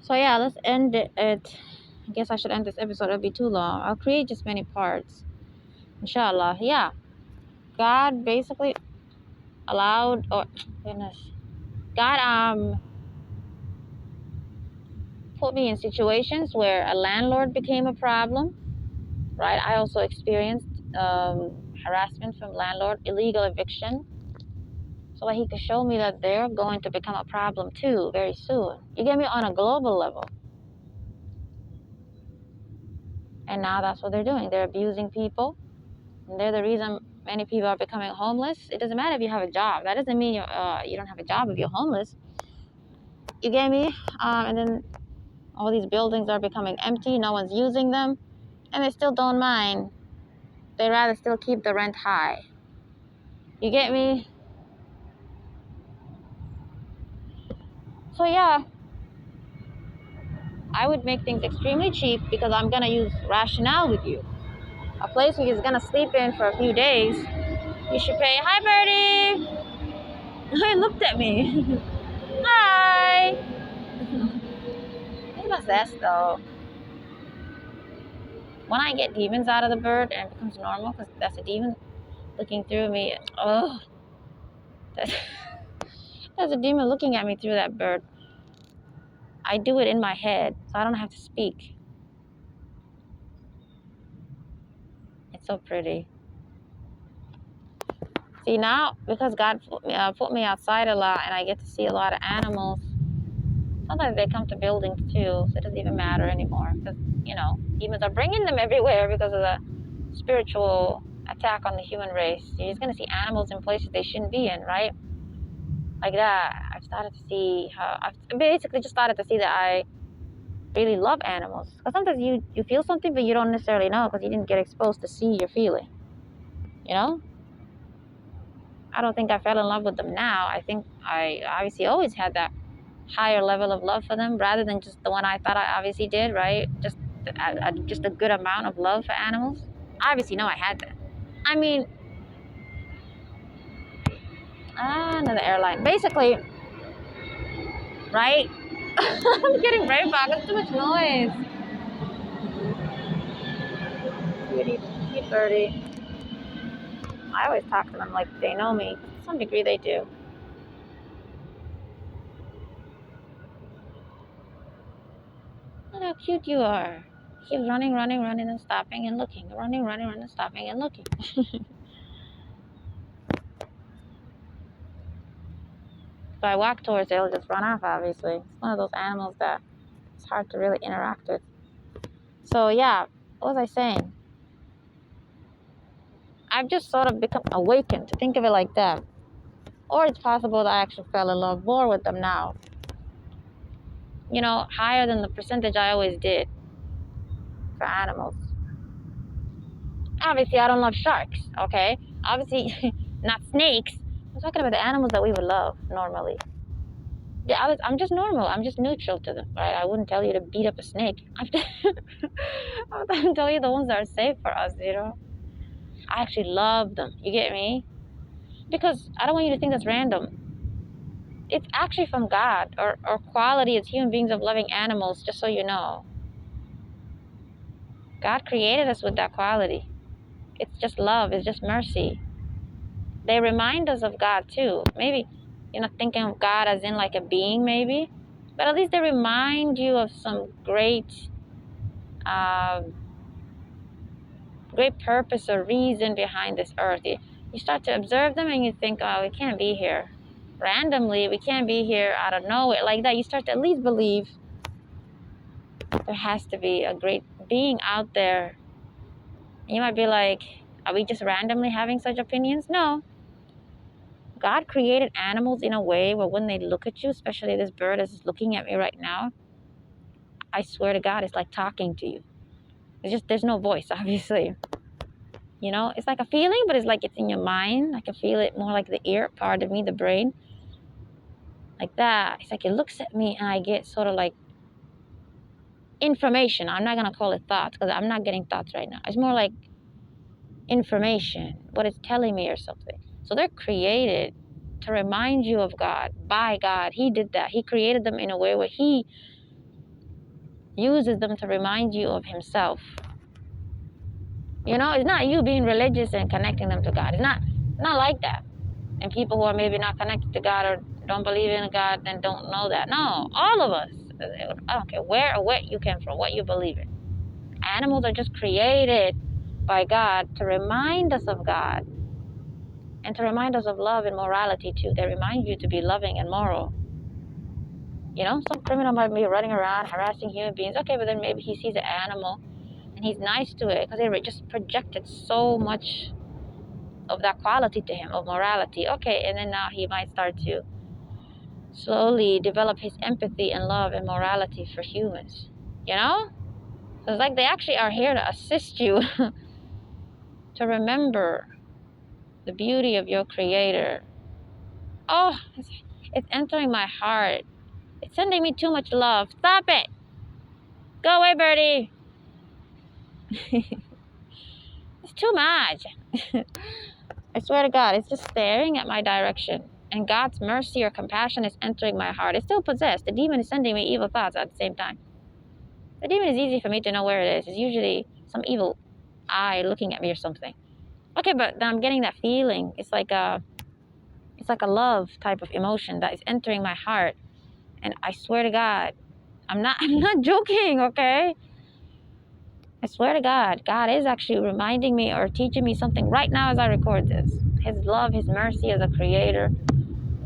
So yeah, let's end it. I guess I should end this episode. It'll be too long. I'll create just many parts. Inshallah. Yeah. God basically allowed, or goodness, God put me in situations where a landlord became a problem. Right. I also experienced harassment from landlord, illegal eviction. So that he could show me that they're going to become a problem too very soon. You get me, on a global level. And now that's what they're doing. They're abusing people. And they're the reason many people are becoming homeless. It doesn't matter if you have a job. That doesn't mean you don't have a job if you're homeless. You get me? And then all these buildings are becoming empty. No one's using them. And they still don't mind. They rather still keep the rent high. You get me? So yeah, I would make things extremely cheap because I'm going to use rationale with you. A place where he's going to sleep in for a few days, you should pay. Hi, Birdie. He looked at me. Hi. He possessed though. When I get demons out of the bird and it becomes normal, because that's a demon looking through me. Oh, that's a demon looking at me through that bird. I do it in my head, so I don't have to speak. It's so pretty. See, now, because God put me outside a lot and I get to see a lot of animals, sometimes they come to buildings too, so it doesn't even matter anymore. Because, demons are bringing them everywhere because of the spiritual attack on the human race. You're just going to see animals in places they shouldn't be in, right? Like that. I've started to see I've basically just started to see that I really love animals. Because sometimes you feel something, but you don't necessarily know because you didn't get exposed to see your feeling. I don't think I fell in love with them now. I think I obviously always had that higher level of love for them rather than just the one I thought I obviously did, right? Just a good amount of love for animals. I obviously know I had that. I mean, another airline. Basically, right? I'm getting brain fog. It's too much noise. Sweet birdie. I always talk to them like they know me. To some degree, they do. Look how cute you are. Keep running, and stopping and looking. Running, and stopping and looking. If I walk towards it, it'll just run off, obviously. It's one of those animals that it's hard to really interact with. So, yeah, what was I saying? I've just sort of become awakened to think of it like that. Or it's possible that I actually fell in love more with them now. Higher than the percentage I always did for animals. Obviously, I don't love sharks, okay? Obviously, not snakes. I'm talking about the animals that we would love normally. Yeah, I'm just normal. I'm just neutral to them, right? I wouldn't tell you to beat up a snake. I'm telling you the ones that are safe for us, I actually love them. You get me? Because I don't want you to think that's random. It's actually from God, or quality as human beings of loving animals, just so you know. God created us with that quality. It's just love. It's just mercy. They remind us of God too. Maybe you're not thinking of God as in like a being, maybe. But at least they remind you of some great purpose or reason behind this earth. You start to observe them and you think, oh, we can't be here randomly. We can't be here out of nowhere like that. You start to at least believe there has to be a great being out there. You might be like, are we just randomly having such opinions? No. God created animals in a way where when they look at you, especially this bird is looking at me right now, I swear to God, it's like talking to you. There's no voice, obviously. It's like a feeling, but it's like it's in your mind. I can feel it more like the ear part of me, the brain. Like that. It's like it looks at me and I get sort of like information. I'm not going to call it thoughts because I'm not getting thoughts right now. It's more like information, what it's telling me or something. So they're created to remind you of God, by God. He did that. He created them in a way where He uses them to remind you of himself. You know, it's not you being religious and connecting them to God. It's not like that. And people who are maybe not connected to God or don't believe in God and don't know that. No, all of us. I don't care where or what you came from, what you believe in. Animals are just created by God to remind us of God and to remind us of love and morality too. They remind you to be loving and moral. You know, some criminal might be running around harassing human beings. Okay, but then maybe he sees an animal and he's nice to it because it just projected so much of that quality to him, of morality. Okay, and then now he might start to slowly develop his empathy and love and morality for humans. You know? It's like they actually are here to assist you to remember the beauty of your Creator. Oh, it's entering my heart. It's sending me too much love. Stop it! Go away, birdie! It's too much. I swear to God, it's just staring at my direction. And God's mercy or compassion is entering my heart. It's still possessed. The demon is sending me evil thoughts at the same time. The demon is easy for me to know where it is. It's usually some evil eye looking at me or something. Okay, but I'm getting that feeling. It's like a love type of emotion that is entering my heart. And I swear to God, I'm not joking, okay? I swear to God, God is actually reminding me or teaching me something right now as I record this. His love, His mercy as a creator,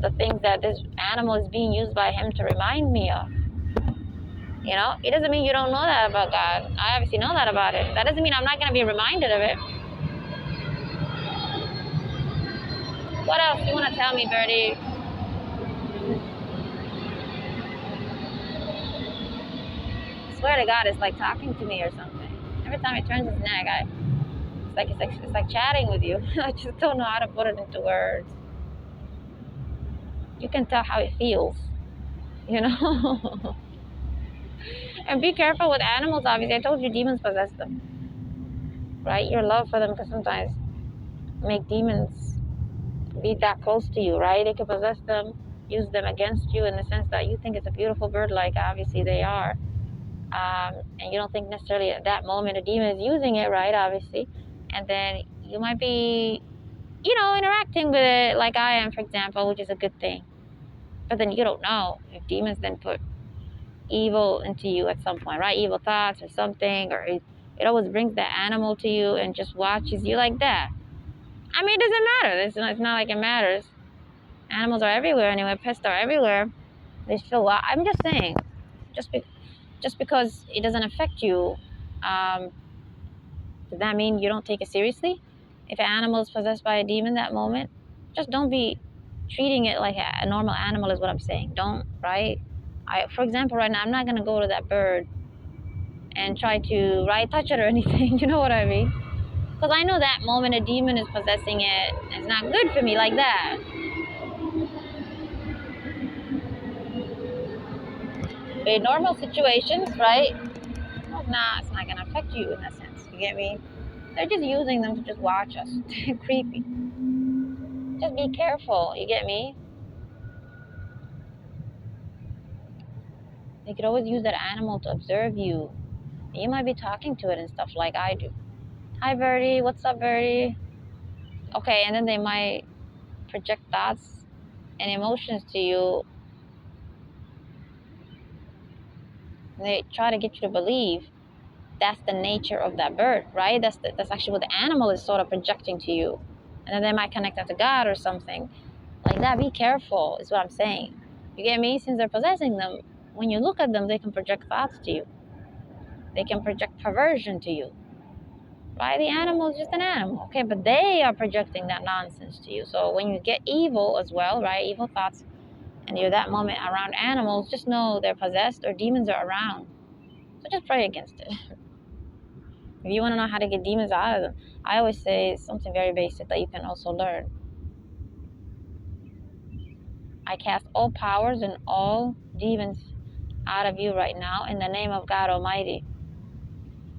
the things that this animal is being used by Him to remind me of. You know, it doesn't mean you don't know that about God. I obviously know that about it. That doesn't mean I'm not going to be reminded of it. What else you want to tell me, Birdie? I swear to God, it's like talking to me or something. Every time it turns its neck, it's like chatting with you. I just don't know how to put it into words. You can tell how it feels, you know. And be careful with animals. Obviously, I told you demons possess them, right? Your love for them can sometimes make demons be that close to you, right? They can possess them, use them against you in the sense that you think it's a beautiful bird, like obviously they are. And you don't think necessarily at that moment a demon is using it, right? Obviously. And then you might be, you know, interacting with it like I am, for example, which is a good thing. But then you don't know if demons then put evil into you at some point, right? Evil thoughts or something, or it always brings that animal to you and just watches you like that. I mean, it doesn't matter. It's not like it matters. Animals are everywhere anyway. Pests are everywhere. They still. I'm just saying, just because it doesn't affect you, does that mean you don't take it seriously? If an animal is possessed by a demon that moment, just don't be treating it like a normal animal is what I'm saying. Don't, right? For example, right now, I'm not going to go to that bird and try to, right, touch it or anything. You know what I mean? Because I know that moment a demon is possessing it, it's not good for me like that. In normal situations, right? It's not going to affect you in that sense. You get me? They're just using them to just watch us. Creepy. Just be careful. You get me? They could always use that animal to observe you. You might be talking to it and stuff like I do. Hi, Birdie. What's up, Birdie? Okay, and then they might project thoughts and emotions to you. And they try to get you to believe that's the nature of that bird, right? That's actually what the animal is sort of projecting to you. And then they might connect that to God or something like that. Be careful, is what I'm saying. You get me? Since they're possessing them, when you look at them, they can project thoughts to you. They can project perversion to you. Right? The animal is just an animal, okay? But they are projecting that nonsense to you. So when you get evil as well, right? Evil thoughts, and you're that moment around animals, just know they're possessed or demons are around. So just pray against it. If you want to know how to get demons out of them, I always say something very basic that you can also learn. I cast all powers and all demons out of you right now in the name of God Almighty.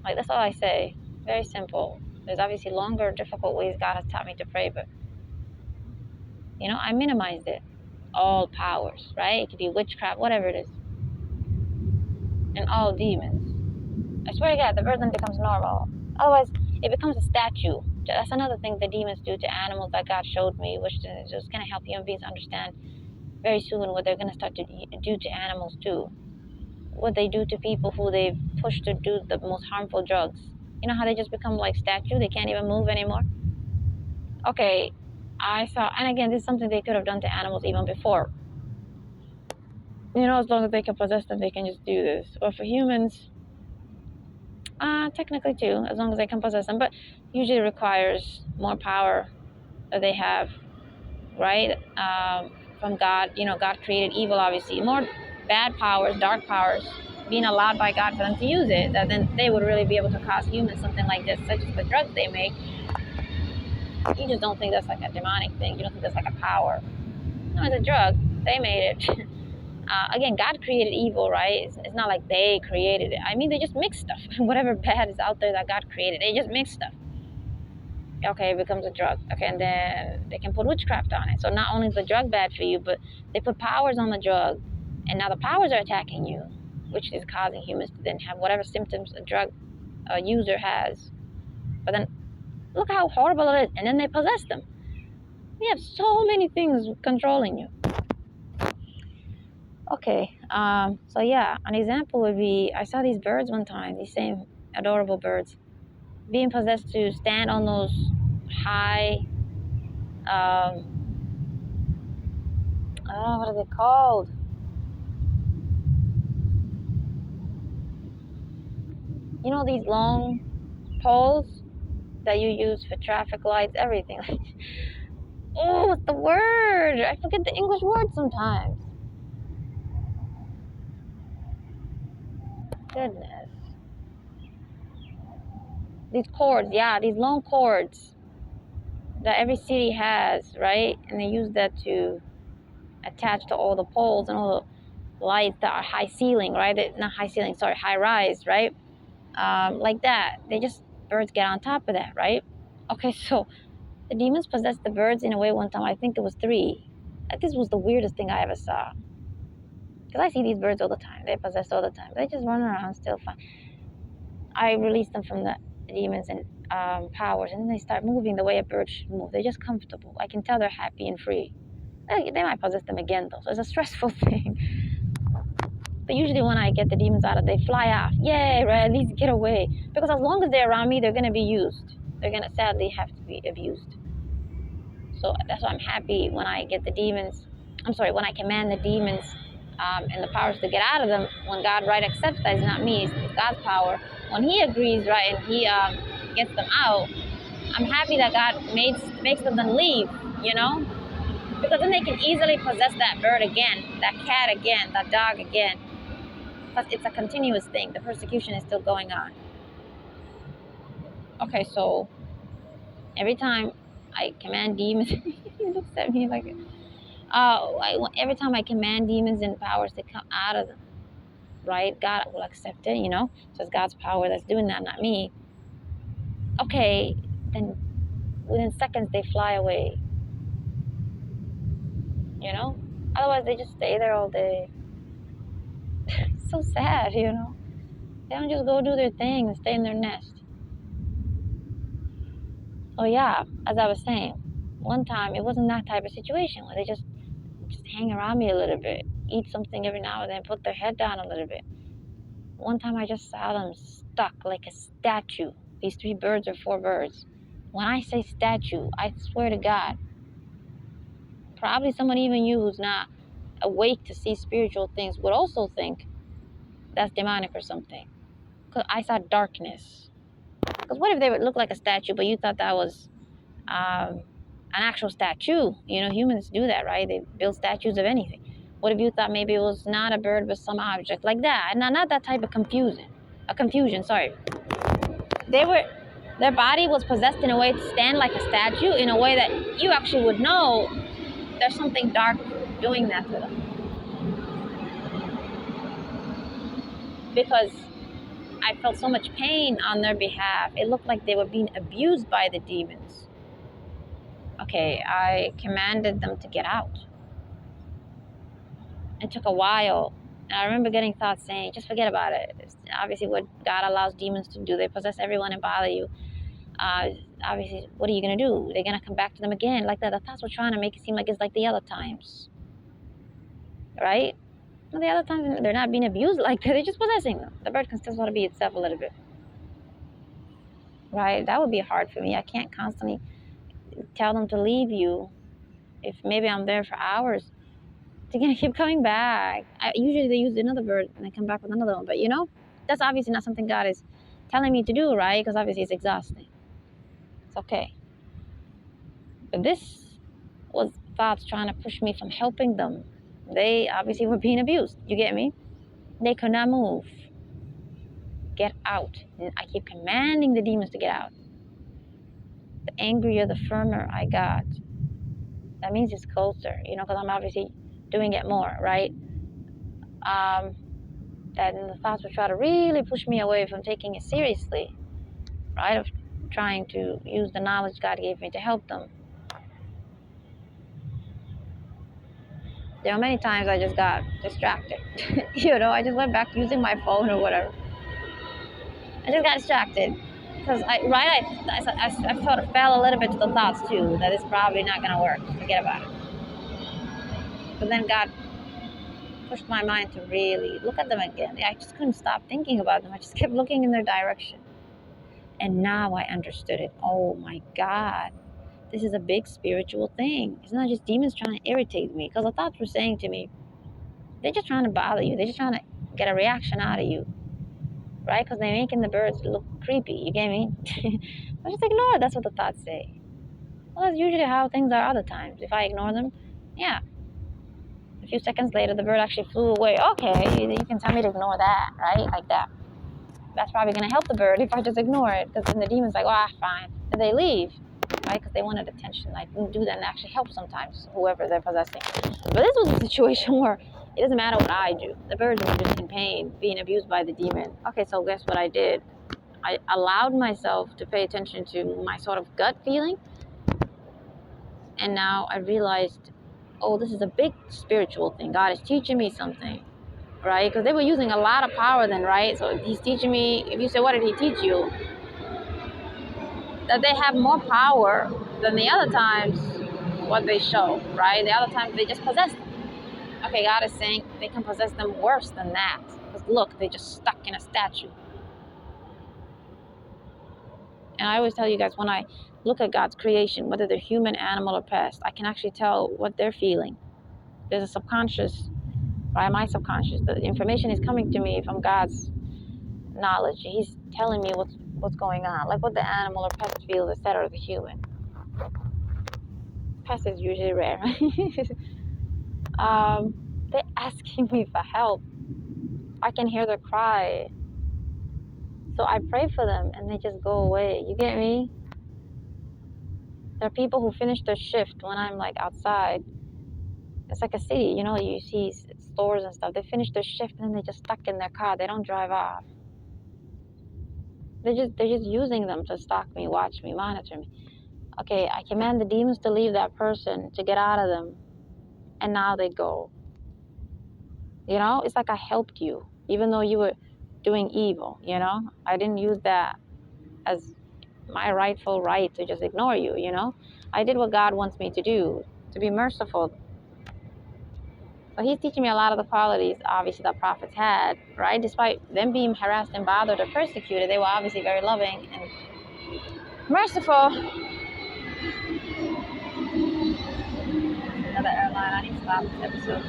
Like, that's all I say. Very simple. There's obviously longer, difficult ways God has taught me to pray, but, you know, I minimized it. All powers, right? It could be witchcraft, whatever it is. and all demons. I swear to God, the bird then becomes normal. Otherwise, it becomes a statue. That's another thing the demons do to animals that God showed me, which is just going to help human beings understand very soon what they're going to start to do to animals too. What they do to people who they've pushed to do the most harmful drugs. You know how they just become like statues? They can't even move anymore? Okay, I saw, and again, this is something they could have done to animals even before. You know, as long as they can possess them, they can just do this. Or for humans, technically too, as long as they can possess them, but usually requires more power that they have, right? From God. You know, God created evil, obviously. More bad powers, dark powers, being allowed by God for them to use it, that then they would really be able to cause humans something like this, such as the drugs they make. You just don't think that's like a demonic thing. You don't think that's like a power. No, it's a drug. They made it. Again, God created evil, right? It's not like they created it. I mean, they just mix stuff. Whatever bad is out there that God created, they just mix stuff. Okay, it becomes a drug. Okay, and then they can put witchcraft on it. So not only is the drug bad for you, but they put powers on the drug, and now the powers are attacking you, which is causing humans to then have whatever symptoms a drug user has. But then look how horrible it is, and then they possess them. We have so many things controlling you. Okay, so yeah, an example would be I saw these birds one time, these same adorable birds, being possessed to stand on those high, I don't know what are they called? You know, these long poles that you use for traffic lights, everything. Oh, what's the word? I forget the English word sometimes. Goodness. These cords, yeah, these long cords that every city has, right? And they use that to attach to all the poles and all the lights that are high ceiling, right? Not high ceiling, sorry, high rise, right? Like that. Birds get on top of that, right? Okay, so the demons possessed the birds in a way one time. I think it was three. This was the weirdest thing I ever saw. Because I see these birds all the time. They're possessed all the time. They just run around still fine. I release them from the demons and powers, and then they start moving the way a bird should move. They're just comfortable. I can tell they're happy and free. They might possess them again, though, so it's a stressful thing. But usually when I get the demons out of, they fly off. Yay, right? At least get away. Because as long as they're around me, they're going to be used. They're going to sadly have to be abused. So that's why I'm happy when I get the demons. When I command the demons and the powers to get out of them. When God, right, accepts that, it's not me, it's God's power. When He agrees, right, and He gets them out, I'm happy that God makes them then leave, you know? Because then they can easily possess that bird again, that cat again, that dog again. Because it's a continuous thing. The persecution is still going on. Okay, so every time I command demons, he looks at me like, every time I command demons and powers to come out of them, right? God will accept it, you know? So it's God's power that's doing that, not me. Okay, then within seconds they fly away, you know? Otherwise they just stay there all day. It's so sad, you know? They don't just go do their thing and stay in their nest. Oh yeah, as I was saying, one time it wasn't that type of situation where they just hang around me a little bit, eat something every now and then, put their head down a little bit. One time I just saw them stuck like a statue. These 3 birds or 4 birds. When I say statue, I swear to God, probably someone even you who's not awake to see spiritual things would also think that's demonic or something. Because I saw darkness. Because what if they would look like a statue, but you thought that was an actual statue? You know, humans do that, right? They build statues of anything. What if you thought maybe it was not a bird, but some object like that? Not that type of confusion, sorry. Their body was possessed in a way to stand like a statue, in a way that you actually would know there's something dark doing that to them. Because I felt so much pain on their behalf. It looked like they were being abused by the demons. Okay, I commanded them to get out. It took a while And I remember getting thoughts saying, just forget about it. It's obviously what God allows demons to do. They possess everyone and bother you. Uh, Obviously, what are you going to do? They're going to come back to them again. Like that. The thoughts were trying to make it seem like it's like the other times. Right? Well, the other times, they're not being abused like that. They're just possessing them. The bird can still sort of be itself a little bit. Right? That would be hard for me. I can't constantly tell them to leave you if maybe I'm there for hours. They're going to keep coming back. Usually they use another bird and they come back with another one. But, that's obviously not something God is telling me to do, right? Because obviously it's exhausting. It's okay. But this was thoughts trying to push me from helping them. They obviously were being abused. You get me? They could not move. Get out. And I keep commanding the demons to get out. The angrier, the firmer I got. That means it's closer, because I'm obviously doing it more, right? And the thoughts would try to really push me away from taking it seriously, right? Of trying to use the knowledge God gave me to help them. There were many times I just got distracted. I just went back to using my phone or whatever. I just got distracted. Because I sort of fell a little bit to the thoughts too, that it's probably not going to work. Forget about it. But then God pushed my mind to really look at them again. I just couldn't stop thinking about them. I just kept looking in their direction. And now I understood it. Oh my God. This is a big spiritual thing. It's not just demons trying to irritate me. Because the thoughts were saying to me, they're just trying to bother you. They're just trying to get a reaction out of you. Right? Because they're making the birds look creepy. You get me? I just ignore it. That's what the thoughts say. Well, that's usually how things are other times. If I ignore them, yeah. A few seconds later, the bird actually flew away. Okay, you can tell me to ignore that, right? Like that. That's probably going to help the bird if I just ignore it. Because then the demon's like, fine. And they leave, right? Because they wanted attention. I didn't do that and actually help sometimes, whoever they're possessing. But this was a situation where it doesn't matter what I do. The birds were just in pain, being abused by the demon. Okay, so guess what I did? I allowed myself to pay attention to my sort of gut feeling. And now I realized, this is a big spiritual thing. God is teaching me something, right? Because they were using a lot of power then, right? So he's teaching me, if you say, what did he teach you? That they have more power than the other times what they show, right? The other times they just possess them. Okay, God is saying they can possess them worse than that. Because look, they're just stuck in a statue. And I always tell you guys, when I look at God's creation, whether they're human, animal, or pest, I can actually tell what they're feeling. There's a subconscious, right? My subconscious. The information is coming to me from God's knowledge. He's telling me what's going on, like what the animal or pest feels instead of the human. Pest is usually rare. They're asking me for help. I can hear their cry. So I pray for them and they just go away. You get me? There are people who finish their shift when I'm like outside. It's like a city, you see stores and stuff. They finish their shift and then they're just stuck in their car. They don't drive off. They're just using them to stalk me, watch me, monitor me. Okay, I command the demons to leave that person, to get out of them. And now they go. It's like I helped you, even though you were doing evil, I didn't use that as my rightful right to just ignore you, I did what God wants me to do, to be merciful. So he's teaching me a lot of the qualities, obviously, that prophets had, right? Despite them being harassed and bothered or persecuted, they were obviously very loving and merciful. Another airline, I need to stop this episode.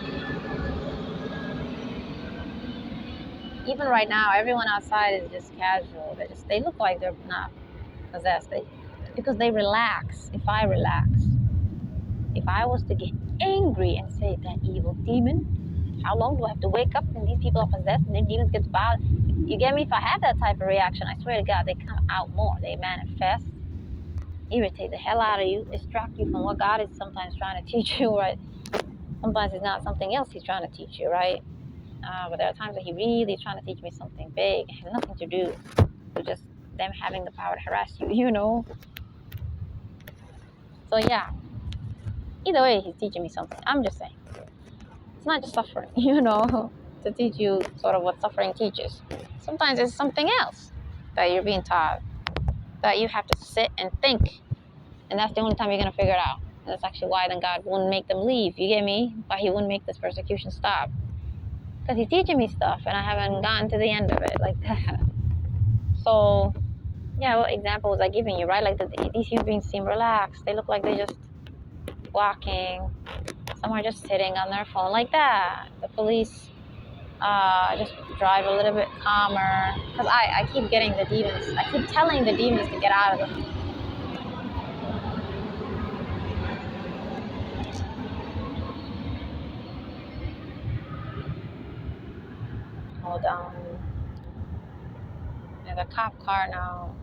Even right now, everyone outside is just casual. They look like they're not possessed. Because they relax. If I relax, if I was to get angry and say, that evil demon, how long do I have to wake up and these people are possessed and their demons get bothered? You get me? If I have that type of reaction, I swear to God, they come out more. They manifest, irritate the hell out of you, distract you from what God is sometimes trying to teach you, right? Sometimes it's not something else he's trying to teach you, right? But there are times that he really is trying to teach me something big. It has nothing to do with just them having the power to harass you, So yeah, either way, he's teaching me something. I'm just saying. It's not just suffering, to teach you sort of what suffering teaches. Sometimes it's something else that you're being taught, that you have to sit and think. And that's the only time you're going to figure it out. And that's actually why then God wouldn't make them leave. You get me? Why he wouldn't make this persecution stop. Because he's teaching me stuff and I haven't gotten to the end of it like that. So, yeah, what example was I giving you, right? Like these human beings seem relaxed. They look like they're just walking. Some are just sitting on their phone like that. The police just drive a little bit calmer. Because I keep getting the demons. I keep telling the demons to get out of them. Hold on. There's a cop car now.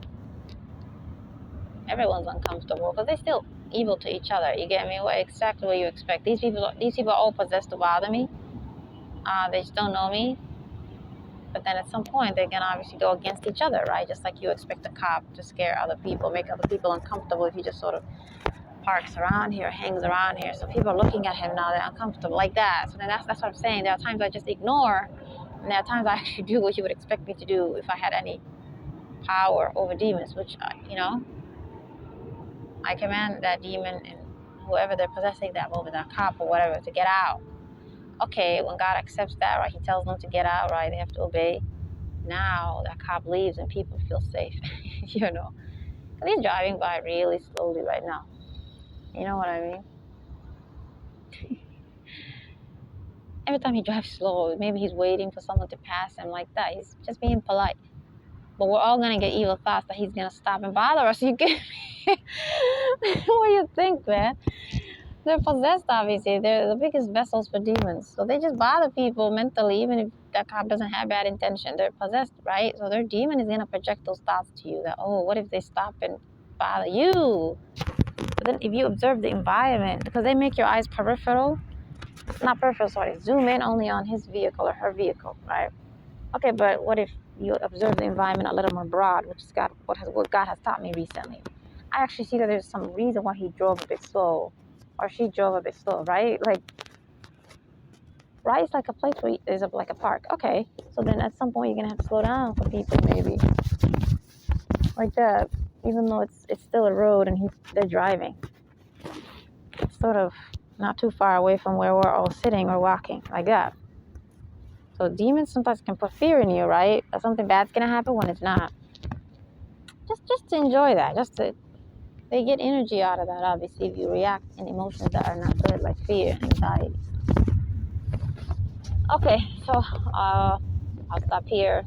Everyone's uncomfortable because they're still evil to each other. You get me? Exactly what you expect. These people are all possessed to bother me. They just don't know me. But then at some point, they're going to obviously go against each other, right? Just like you expect a cop to scare other people, make other people uncomfortable if he just sort of parks around here, hangs around here. So people are looking at him now, they're uncomfortable like that. So then that's what I'm saying. There are times I just ignore, and there are times I actually do what you would expect me to do if I had any power over demons, which, I command that demon and whoever they're possessing, that moment, that cop or whatever, to get out. Okay, when God accepts that, right, he tells them to get out, right, they have to obey. Now that cop leaves and people feel safe, you know. Because he's driving by really slowly right now. You know what I mean? Every time he drives slow, maybe he's waiting for someone to pass him like that. He's just being polite. But we're all going to get evil thoughts that he's going to stop and bother us. You get me? What do you think, man? They're possessed, obviously. They're the biggest vessels for demons. So they just bother people mentally, even if that cop doesn't have bad intention. They're possessed, right? So their demon is going to project those thoughts to you that, oh, what if they stop and bother you? But then if you observe the environment, because they make your eyes peripheral, not peripheral, sorry, zoom in only on his vehicle or her vehicle, right? Okay, but what if you observe the environment a little more broad, which is what God has taught me recently? I actually see that there's some reason why he drove a bit slow, or she drove a bit slow, right? Like, right? It's like a place where there's like a park. Okay, so then at some point you're gonna have to slow down for people, maybe, like that. Even though it's still a road and they're driving, it's sort of not too far away from where we're all sitting or walking, like that. So demons sometimes can put fear in you, right? That something bad's gonna happen when it's not. Just to enjoy that. They get energy out of that, obviously, if you react in emotions that are not good, like fear, anxiety. Okay, so I'll stop here.